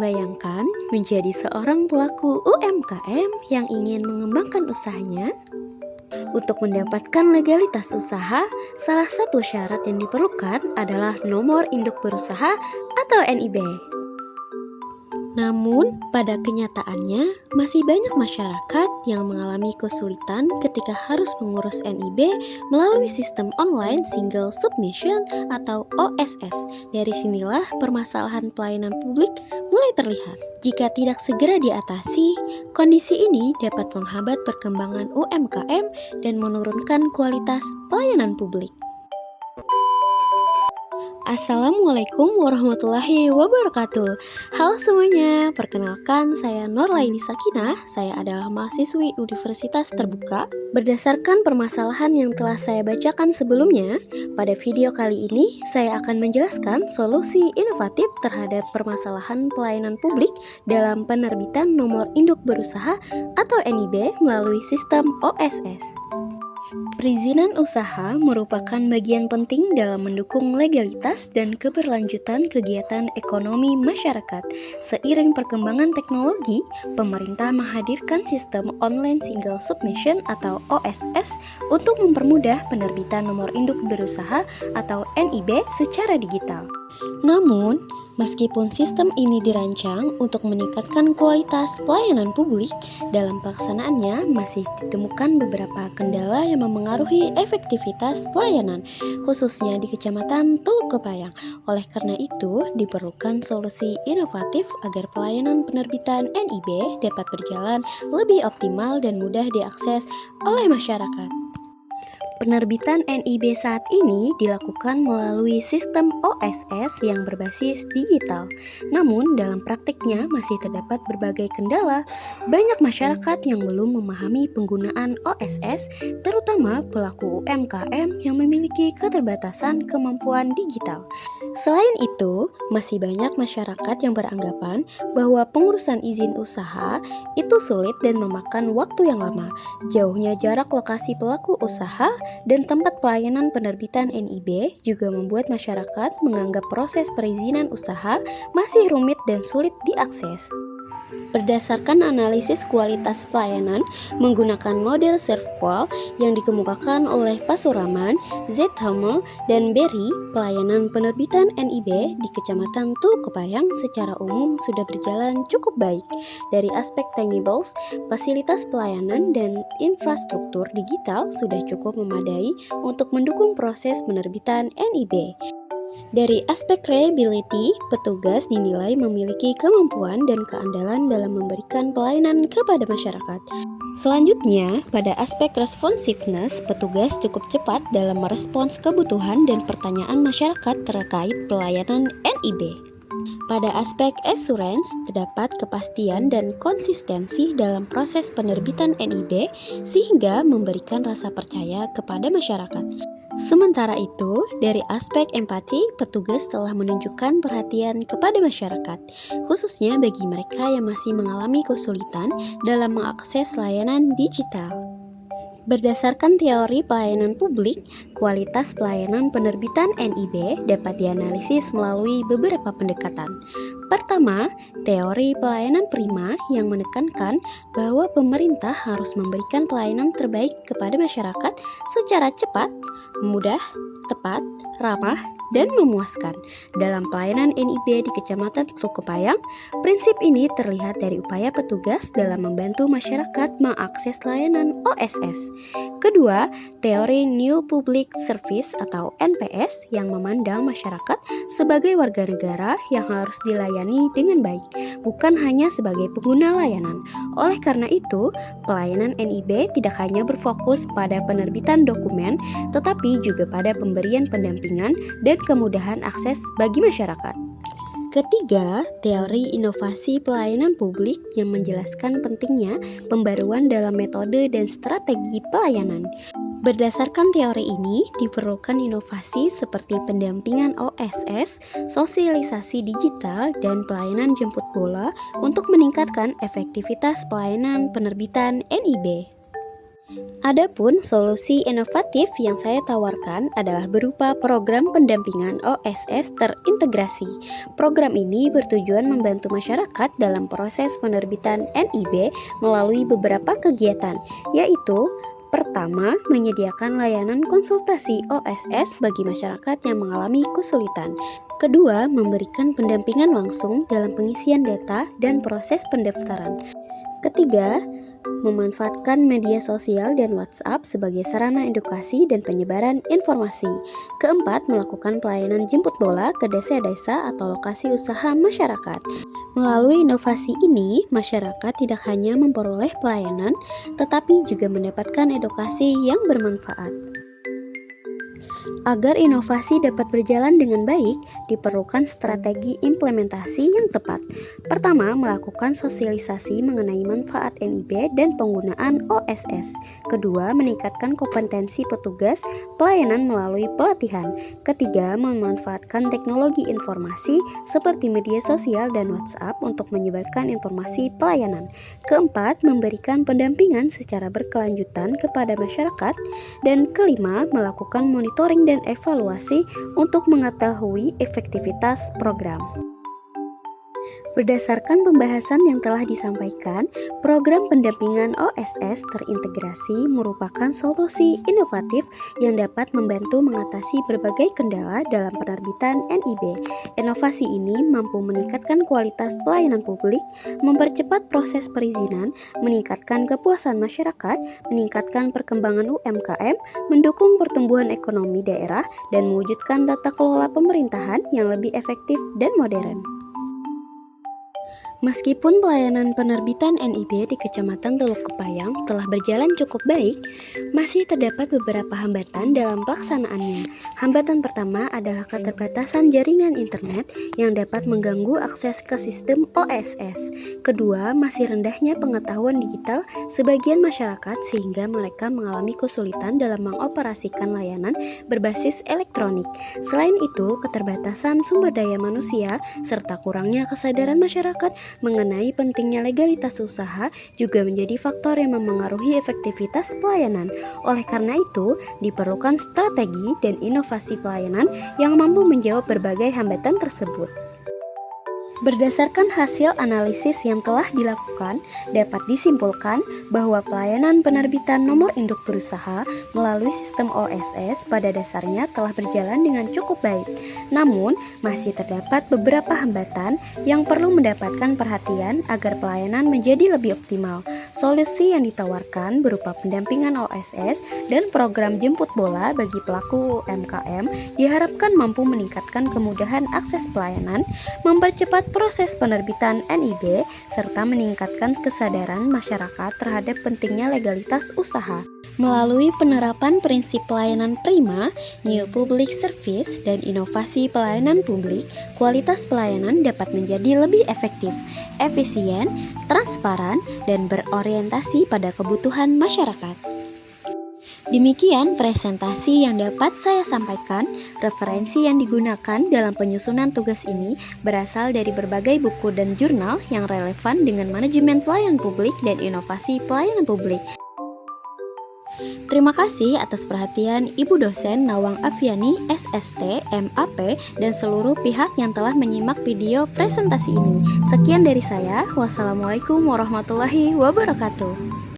membayangkan menjadi seorang pelaku UMKM yang ingin mengembangkan usahanya? Untuk mendapatkan legalitas usaha, salah satu syarat yang diperlukan adalah nomor induk berusaha atau NIB. Namun, pada kenyataannya, masih banyak masyarakat yang mengalami kesulitan ketika harus mengurus NIB melalui sistem online single submission atau OSS. Dari sinilah permasalahan pelayanan publik mulai terlihat. Jika tidak segera diatasi, kondisi ini dapat menghambat perkembangan UMKM dan menurunkan kualitas pelayanan publik. Assalamualaikum warahmatullahi wabarakatuh. Halo semuanya, perkenalkan saya Norlaini Sakinah. Saya adalah mahasiswi Universitas Terbuka. Berdasarkan permasalahan yang telah saya bacakan sebelumnya, pada video kali ini saya akan menjelaskan solusi inovatif terhadap permasalahan pelayanan publik dalam penerbitan nomor induk berusaha atau NIB melalui sistem OSS. Perizinan usaha merupakan bagian penting dalam mendukung legalitas dan keberlanjutan kegiatan ekonomi masyarakat. Seiring perkembangan teknologi, pemerintah menghadirkan sistem online single submission atau OSS untuk mempermudah penerbitan nomor induk berusaha atau NIB secara digital. Namun, meskipun sistem ini dirancang untuk meningkatkan kualitas pelayanan publik, dalam pelaksanaannya masih ditemukan beberapa kendala yang memengaruhi efektivitas pelayanan, khususnya di Kecamatan Teluk Kepayang. Oleh karena itu, diperlukan solusi inovatif agar pelayanan penerbitan NIB dapat berjalan lebih optimal dan mudah diakses oleh masyarakat. Penerbitan NIB saat ini dilakukan melalui sistem OSS yang berbasis digital. Namun, dalam praktiknya masih terdapat berbagai kendala. Banyak masyarakat yang belum memahami penggunaan OSS, terutama pelaku UMKM yang memiliki keterbatasan kemampuan digital. Selain itu, masih banyak masyarakat yang beranggapan bahwa pengurusan izin usaha itu sulit dan memakan waktu yang lama. Jauhnya jarak lokasi pelaku usaha dan tempat pelayanan penerbitan NIB juga membuat masyarakat menganggap proses perizinan usaha masih rumit dan sulit diakses. Berdasarkan analisis kualitas pelayanan menggunakan model ServQual yang dikemukakan oleh Pasuraman, Zhamel, dan Berry, pelayanan penerbitan NIB di Kecamatan Teluk Kepayang secara umum sudah berjalan cukup baik. Dari aspek tangibles, fasilitas pelayanan dan infrastruktur digital sudah cukup memadai untuk mendukung proses penerbitan NIB. Dari aspek reliability, petugas dinilai memiliki kemampuan dan keandalan dalam memberikan pelayanan kepada masyarakat. Selanjutnya, pada aspek responsiveness, petugas cukup cepat dalam merespons kebutuhan dan pertanyaan masyarakat terkait pelayanan NIB. Pada aspek assurance, terdapat kepastian dan konsistensi dalam proses penerbitan NIB sehingga memberikan rasa percaya kepada masyarakat. Sementara itu, dari aspek empati, petugas telah menunjukkan perhatian kepada masyarakat, khususnya bagi mereka yang masih mengalami kesulitan dalam mengakses layanan digital. Berdasarkan teori pelayanan publik, kualitas pelayanan penerbitan NIB dapat dianalisis melalui beberapa pendekatan. Pertama, teori pelayanan prima yang menekankan bahwa pemerintah harus memberikan pelayanan terbaik kepada masyarakat secara cepat, mudah, tepat, ramah, dan memuaskan. Dalam pelayanan NIB di Kecamatan Teluk Kepayang, prinsip ini terlihat dari upaya petugas dalam membantu masyarakat mengakses layanan OSS. Kedua, teori New Public Service atau NPS yang memandang masyarakat sebagai warga negara yang harus dilayani dengan baik, bukan hanya sebagai pengguna layanan. Oleh karena itu, pelayanan NIB tidak hanya berfokus pada penerbitan dokumen, tetapi juga pada pemberian pendampingan dan kemudahan akses bagi masyarakat. Ketiga, teori inovasi pelayanan publik yang menjelaskan pentingnya pembaruan dalam metode dan strategi pelayanan. Berdasarkan teori ini, diperlukan inovasi seperti pendampingan OSS, sosialisasi digital, dan pelayanan jemput bola untuk meningkatkan efektivitas pelayanan penerbitan NIB. Adapun solusi inovatif yang saya tawarkan adalah berupa program pendampingan OSS terintegrasi. Program ini bertujuan membantu masyarakat dalam proses penerbitan NIB melalui beberapa kegiatan, yaitu pertama, menyediakan layanan konsultasi OSS bagi masyarakat yang mengalami kesulitan. Kedua, memberikan pendampingan langsung dalam pengisian data dan proses pendaftaran. Ketiga, memanfaatkan media sosial dan WhatsApp sebagai sarana edukasi dan penyebaran informasi. Keempat, melakukan pelayanan jemput bola ke desa-desa atau lokasi usaha masyarakat. Melalui inovasi ini, masyarakat tidak hanya memperoleh pelayanan, tetapi juga mendapatkan edukasi yang bermanfaat. Agar inovasi dapat berjalan dengan baik, diperlukan strategi implementasi yang tepat. Pertama, melakukan sosialisasi mengenai manfaat NIB dan penggunaan OSS. Kedua, meningkatkan kompetensi petugas pelayanan melalui pelatihan. Ketiga, memanfaatkan teknologi informasi seperti media sosial dan WhatsApp untuk menyebarkan informasi pelayanan. Keempat, memberikan pendampingan secara berkelanjutan kepada masyarakat. Dan kelima, melakukan monitoring dan evaluasi untuk mengetahui efektivitas program. Berdasarkan pembahasan yang telah disampaikan, program pendampingan OSS terintegrasi merupakan solusi inovatif yang dapat membantu mengatasi berbagai kendala dalam penerbitan NIB. Inovasi ini mampu meningkatkan kualitas pelayanan publik, mempercepat proses perizinan, meningkatkan kepuasan masyarakat, meningkatkan perkembangan UMKM, mendukung pertumbuhan ekonomi daerah, dan mewujudkan tata kelola pemerintahan yang lebih efektif dan modern. Meskipun pelayanan penerbitan NIB di Kecamatan Teluk Kepayang telah berjalan cukup baik, masih terdapat beberapa hambatan dalam pelaksanaannya. Hambatan pertama adalah keterbatasan jaringan internet yang dapat mengganggu akses ke sistem OSS. Kedua, masih rendahnya pengetahuan digital sebagian masyarakat sehingga mereka mengalami kesulitan dalam mengoperasikan layanan berbasis elektronik. Selain itu, keterbatasan sumber daya manusia serta kurangnya kesadaran masyarakat mengenai pentingnya legalitas usaha juga menjadi faktor yang memengaruhi efektivitas pelayanan. Oleh karena itu, diperlukan strategi dan inovasi pelayanan yang mampu menjawab berbagai hambatan tersebut. Berdasarkan hasil analisis yang telah dilakukan, dapat disimpulkan bahwa pelayanan penerbitan nomor induk berusaha melalui sistem OSS pada dasarnya telah berjalan dengan cukup baik. Namun, masih terdapat beberapa hambatan yang perlu mendapatkan perhatian agar pelayanan menjadi lebih optimal. Solusi yang ditawarkan berupa pendampingan OSS dan program jemput bola bagi pelaku UMKM diharapkan mampu meningkatkan kemudahan akses pelayanan, mempercepat proses penerbitan NIB, serta meningkatkan kesadaran masyarakat terhadap pentingnya legalitas usaha. Melalui penerapan prinsip pelayanan prima, new public service, dan inovasi pelayanan publik, kualitas pelayanan dapat menjadi lebih efektif, efisien, transparan, dan berorientasi pada kebutuhan masyarakat. Demikian presentasi yang dapat saya sampaikan. Referensi yang digunakan dalam penyusunan tugas ini berasal dari berbagai buku dan jurnal yang relevan dengan manajemen pelayanan publik dan inovasi pelayanan publik. Terima kasih atas perhatian Ibu dosen Nawang Afiani, SST, MAP, dan seluruh pihak yang telah menyimak video presentasi ini. Sekian dari saya. Wassalamualaikum warahmatullahi wabarakatuh.